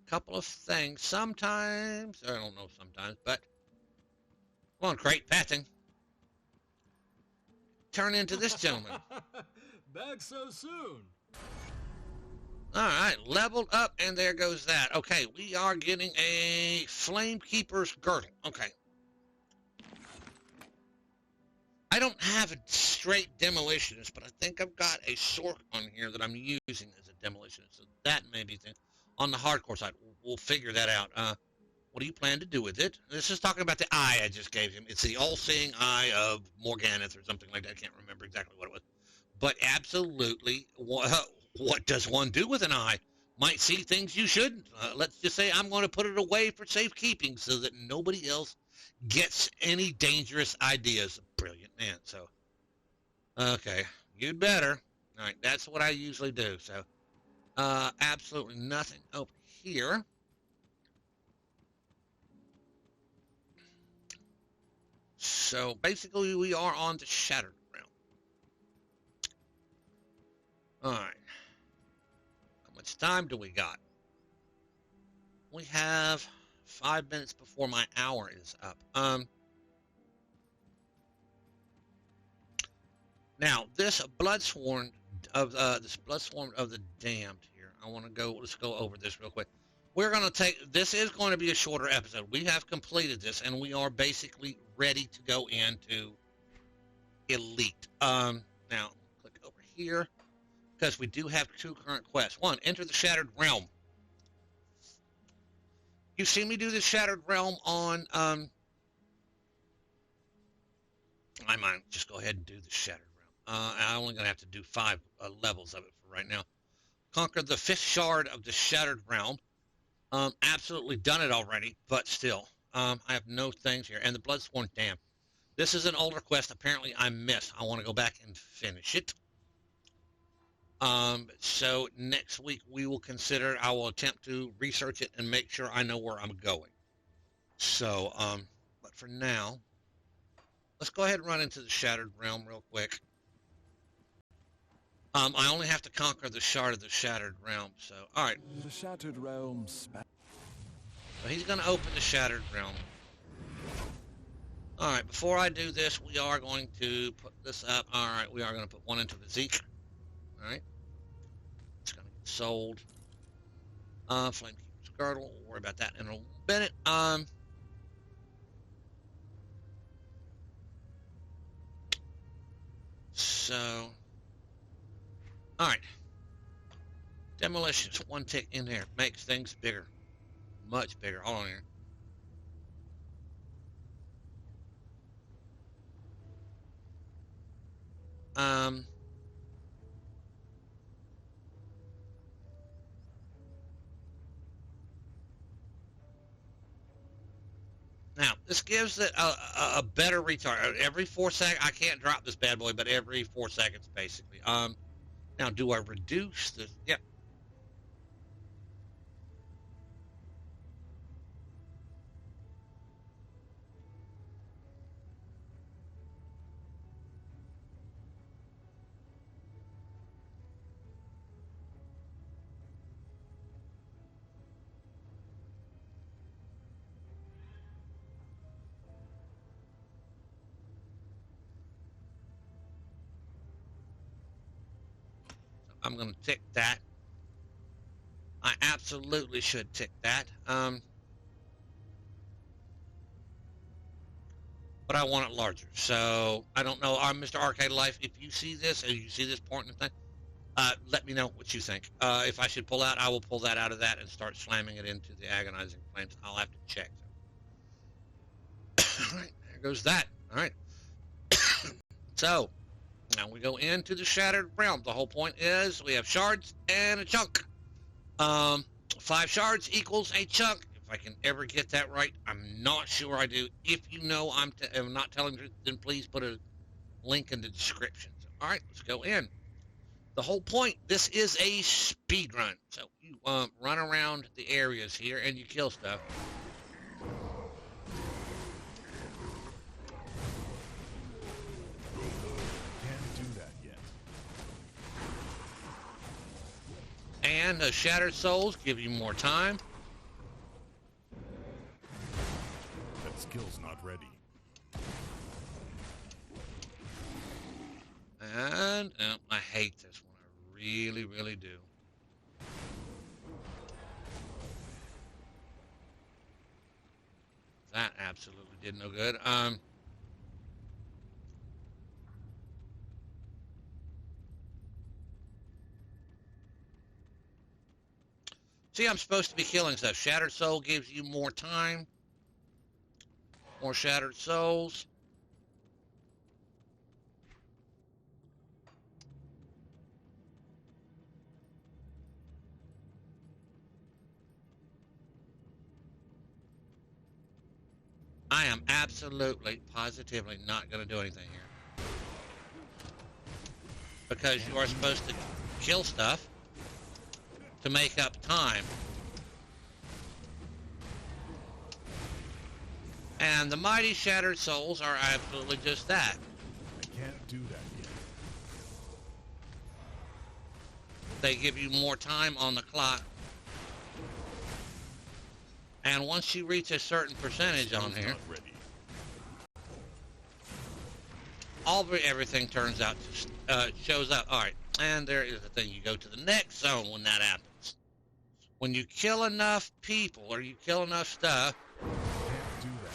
Speaker 1: Couple of things. Sometimes, I don't know sometimes, but come on, crate pathing. Turn into this gentleman.
Speaker 3: Back so soon.
Speaker 1: All right, leveled up, and there goes that. Okay, we are getting a Flamekeeper's Girdle. Okay. I don't have a straight demolitionist, but I think I've got a Sork on here that I'm using as a demolitionist. So that may be the, on the hardcore side. We'll figure that out. What do you plan to do with it? This is talking about the eye I just gave him. It's the all-seeing eye of Morganeth or something like that. I can't remember exactly what it was. But absolutely, what does one do with an eye? Might see things you shouldn't. Let's just say I'm going to put it away for safekeeping so that nobody else gets any dangerous ideas. Brilliant man. So Okay, you'd better. All right, that's what I usually do. So, absolutely nothing over here. So basically, we are on the Shattered Realm. All right. How much time do we got? We have 5 minutes before my hour is up. Now this Bloodsworn of the Damned here. I want to go. Let's go over this real quick. We're going to take. This is going to be a shorter episode. We have completed this, and we are basically ready to go into Elite. Now click over here because we do have 2 current quests. 1, enter the Shattered Realm. You've seen me do the Shattered Realm on. I might just go ahead and do the Shattered Realm. I'm only going to have to do 5 levels of it for right now. Conquer the 5th shard of the Shattered Realm. Absolutely done it already, but still. I have no things here. And the Bloodsworn Dam. This is an older quest. Apparently I missed. I want to go back and finish it. So next week we will consider, I will attempt to research it and make sure I know where I'm going. So, but for now, let's go ahead and run into the Shattered Realm real quick. I only have to conquer the shard of the Shattered Realm, so, alright.
Speaker 2: The Shattered Realm.
Speaker 1: So he's going to open the Shattered Realm. Alright, before I do this, we are going to put this up. Alright, we are going to put 1 into Physique. Alright. It's going to get sold. Flamekeeper's Girdle. We'll worry about that in a minute. So, alright. Demolitions, 1 tick in there. Makes things bigger. Much bigger. Hold on here. Now, this gives it a better retard. Every 4 seconds, I can't drop this bad boy, but every 4 seconds, basically. Now, do I reduce this? Yep. I'm going to tick that. I absolutely should tick that. But I want it larger. So, I don't know, Mr. Arcade Life, if you see this, or you see this important thing, let me know what you think. If I should pull out, I will pull that out of that and start slamming it into the Agonizing Flames. I'll have to check. All right, there goes that. All right. So, now we go into the Shattered Realm. The whole point is we have shards and a chunk. 5 shards equals a chunk. If I can ever get that right, I'm not sure I do. If you know I'm not telling the truth, then please put a link in the description. So, all right, let's go in. The whole point, this is a speed run. So you run around the areas here and you kill stuff. And the Shattered Souls give you more time.
Speaker 2: That skill's not ready.
Speaker 1: And I hate this one. I really, really do. That absolutely did no good. See, I'm supposed to be killing stuff. Shattered Soul gives you more time. More Shattered Souls. I am absolutely, positively not going to do anything here. because you are supposed to kill stuff to make up time. And the Mighty Shattered Souls are absolutely just that.
Speaker 2: I can't do that yet.
Speaker 1: They give you more time on the clock. And once you reach a certain percentage on here, everything turns out to shows up. All right, and there is the thing. You go to the next zone when that happens. When you kill enough people or you kill enough stuff,
Speaker 2: Can't do that.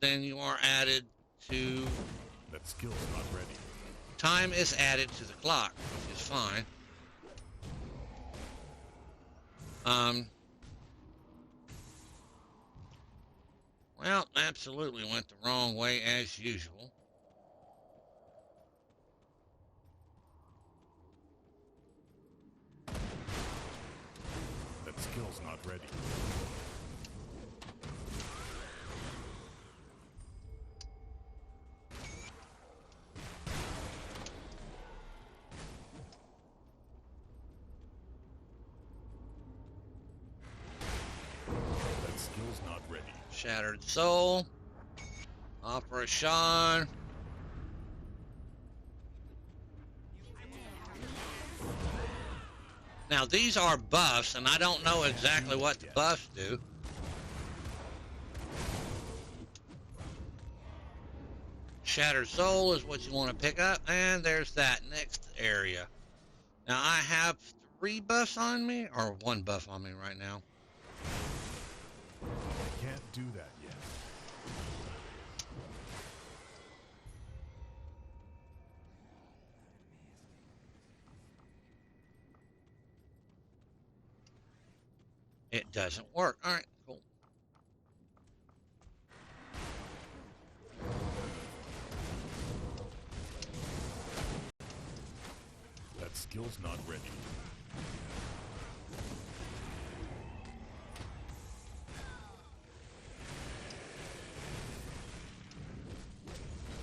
Speaker 1: then you are added to.
Speaker 2: That skill's not ready.
Speaker 1: Time is added to the clock, which is fine. Well, absolutely went the wrong way as usual.
Speaker 2: That skill's not ready. That skill's not ready.
Speaker 1: Shattered Soul. Operation. Now, these are buffs, and I don't know exactly what the buffs do. Shattered Soul is what you want to pick up, and there's that next area. Now, I have 3 buffs on me, or 1 buff on me right now.
Speaker 2: I can't do that yet.
Speaker 1: It doesn't work. All right, cool.
Speaker 2: That skill's not ready.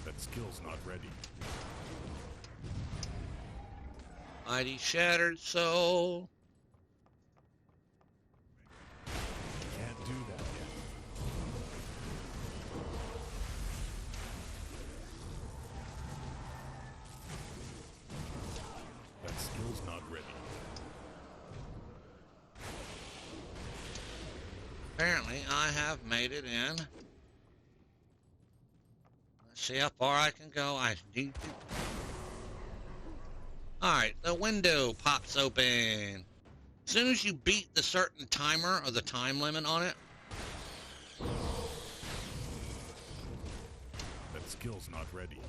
Speaker 2: That skill's not ready.
Speaker 1: Mighty Shattered Soul.
Speaker 2: Can't do that yet. That skill's not ready.
Speaker 1: Apparently, I have made it in. Let's see how far I can go. I need to. Alright, the window pops open. As soon as you beat the certain timer or the time limit on it,
Speaker 2: That skill's not ready.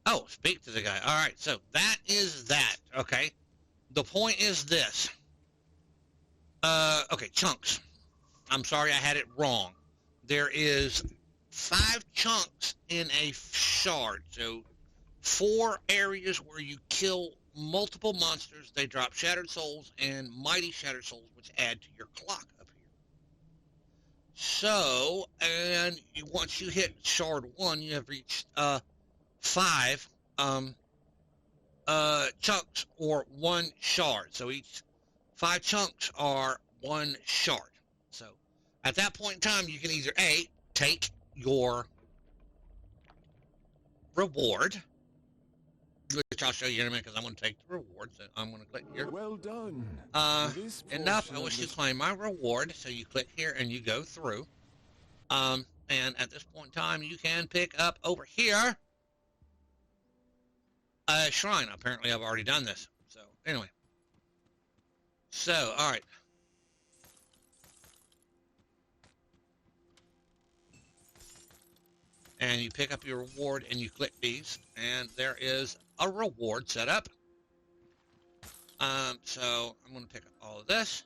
Speaker 1: oh, speak to the guy. Alright, so that is that, okay? The point is this. Okay, chunks. I'm sorry I had it wrong. There is 5 chunks in a shard. So 4 areas where you kill multiple monsters. They drop Shattered Souls and Mighty Shattered Souls, which add to your clock up here. So, and once you hit shard 1, you have reached 5 chunks or 1 shard. So each 5 chunks are 1 shard. So at that point in time, you can either A, take your reward, which I'll show you in a minute because I'm going to take the reward. So I'm going to click here.
Speaker 3: Well done.
Speaker 1: Enough. I wish to claim my reward. So you click here and you go through. And at this point in time, you can pick up over here a shrine. Apparently, I've already done this. So anyway. So, all right. And you pick up your reward and you click these, and there is a reward set up. So I'm going to pick up all of this.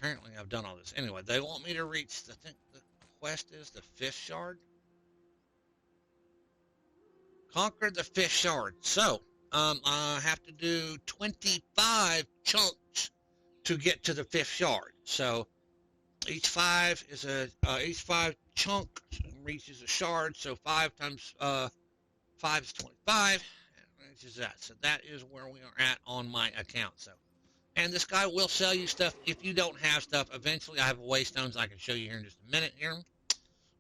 Speaker 1: apparently I've done all this. Anyway, they want me to reach, I think the quest is the 5th shard. Conquer the 5th shard. So, I have to do 25 chunks to get to the 5th shard. So, each 5 is each 5 chunk reaches a shard. So 5 times 5 is 25. And reaches that. So that is where we are at on my account. So, and this guy will sell you stuff if you don't have stuff. Eventually, I have waystones I can show you here in just a minute. Here,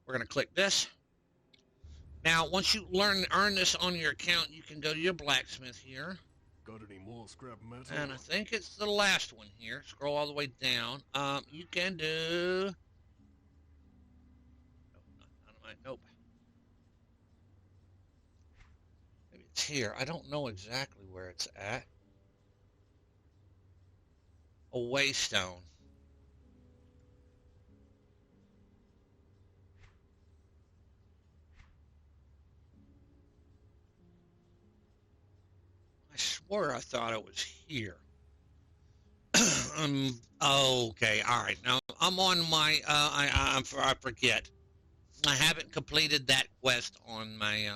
Speaker 1: we're gonna click this. Now, once you earn this on your account, you can go to your blacksmith here.
Speaker 3: Got any more scrap metal?
Speaker 1: And I think it's the last one here. Scroll all the way down. You can do... Nope. Maybe it's here. I don't know exactly where it's at. A waystone. I swear I thought it was here. Okay, all right. Now I'm on my. I forget. I haven't completed that quest on my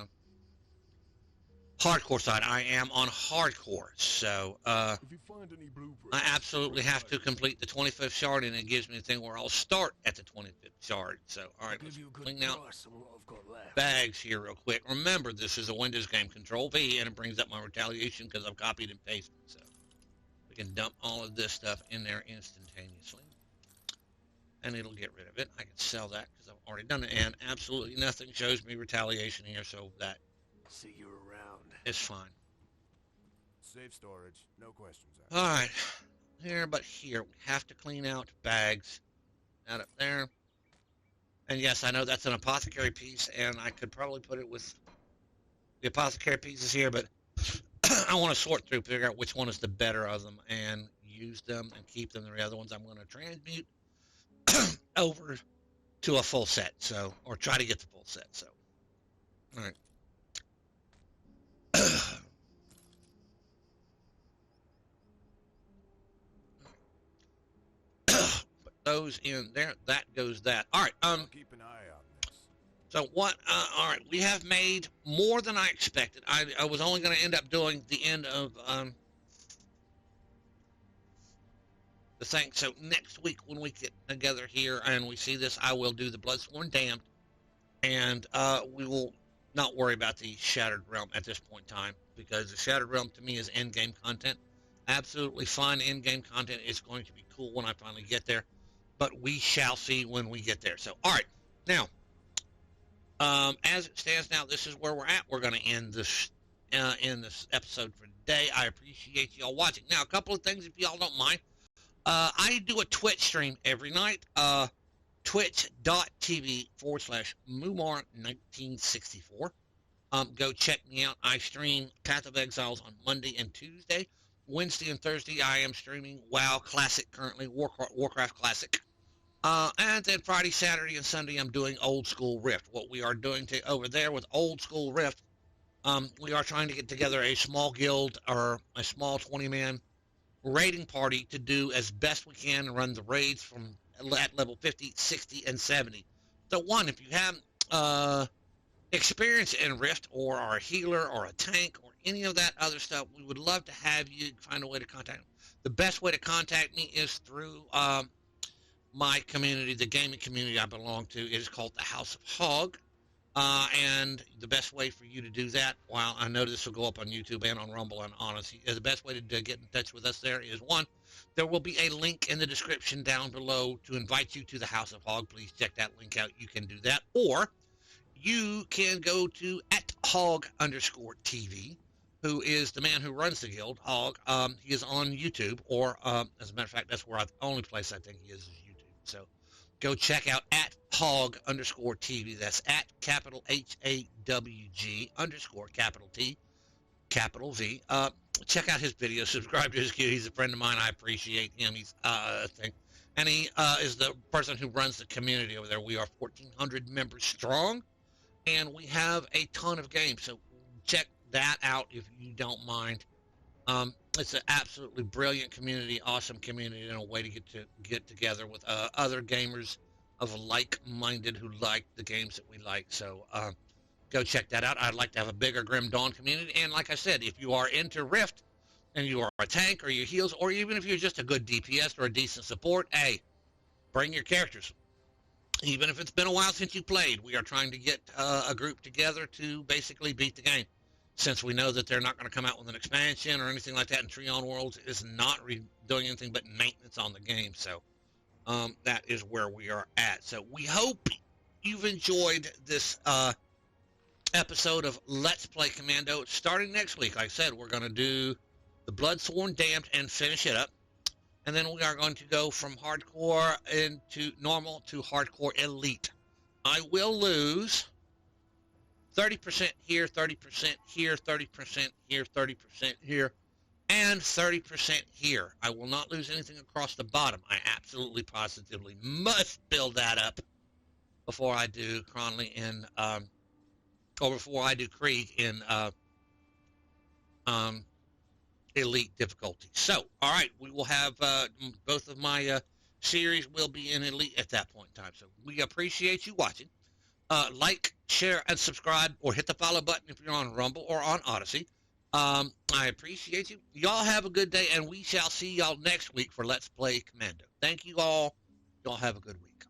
Speaker 1: hardcore side. I am on hardcore, so
Speaker 3: If you find any blueprints,
Speaker 1: I absolutely have to complete the 25th shard, and it gives me the thing where I'll start at the 25th shard. So, all right, let's clean out bags here real quick. Remember, this is a Windows game. Control V, and it brings up my retaliation because I've copied and pasted. So we can dump all of this stuff in there instantaneously, and it'll get rid of it. I can sell that because I've already done it, and absolutely nothing shows me retaliation here, so that
Speaker 3: see you around.
Speaker 1: is fine.
Speaker 2: Safe storage, no questions asked.
Speaker 1: All right, here, but here we have to clean out bags. Out up there. And yes, I know that's an apothecary piece, and I could probably put it with the apothecary pieces here, but I want to sort through, figure out which one is the better of them, and use them and keep them. The other ones I'm going to transmute over to a full set, so, or try to get the full set, so. All right. Put those in there. That goes that. All right.
Speaker 2: I'll keep an eye on this.
Speaker 1: So what? All right. We have made more than I expected. I was only going to end up doing the end of the thing. So next week when we get together here and we see this, I will do the Bloodsworn Damned, and we will not worry about the Shattered Realm at this point in time, because the Shattered Realm to me is end-game content. Absolutely fine end-game content. It's going to be cool when I finally get there, but we shall see when we get there. So, all right. Now, as it stands now, this is where we're at. We're going to end this episode for today. I appreciate y'all watching. Now, a couple of things, if y'all don't mind. I do a Twitch stream every night. Twitch.tv/Mumar1964. Go check me out. I stream Path of Exiles on Monday and Tuesday. Wednesday and Thursday, I am streaming WoW Classic currently, Warcraft Classic. And then Friday, Saturday, and Sunday, I'm doing Old School Rift. What we are doing over there with Old School Rift, we are trying to get together a small guild or a small 20-man raiding party to do as best we can and run the raids from at level 50, 60, and 70. So, one, if you have experience in Rift or are a healer or a tank or any of that other stuff, we would love to have you find a way to contact me. The best way to contact me is through my community, the gaming community I belong to. It is called the House of Hog. And the best way for you to do that, while I know this will go up on YouTube and on Rumble and Odyssey, the best way to get in touch with us there is, one, there will be a link in the description down below to invite you to the House of Hog. Please check that link out. You can do that. Or you can go to @hog_TV, who is the man who runs the guild, Hog. He is on YouTube, or as a matter of fact, that's where the only place I think he is YouTube. So go check out @hog_TV. That's capital HAWG capital T, capital V. Check out his videos. Subscribe to his queue. He's a friend of mine. I appreciate him. He's a thing. And he is the person who runs the community over there. We are 1,400 members strong, and we have a ton of games. So check that out if you don't mind. It's an absolutely brilliant community, awesome community, and a way to get together with other gamers of like-minded who like the games that we like. So go check that out. I'd like to have a bigger Grim Dawn community. And like I said, if you are into Rift and you are a tank or your heals, or even if you're just a good DPS or a decent support, hey, bring your characters. Even if it's been a while since you played, we are trying to get a group together to basically beat the game. Since we know that they're not going to come out with an expansion or anything like that, and Treon Worlds is not doing anything but maintenance on the game. So that is where we are at. So we hope you've enjoyed this episode of Let's Play Commando. Starting next week, like I said, we're going to do the Bloodsworn Damned and finish it up. And then we are going to go from hardcore into normal to hardcore elite. I will lose 30% here, 30% here, 30% here, 30% here, and 30% here. I will not lose anything across the bottom. I absolutely, positively must build that up before I do Cronley in, or before I do Krieg in elite difficulty. So, all right, we will have both of my series will be in elite at that point in time. So we appreciate you watching. Like, share, and subscribe, or hit the follow button if you're on Rumble or on Odyssey. I appreciate you. Y'all have a good day, and we shall see y'all next week for Let's Play Commando. Thank you all. Y'all have a good week.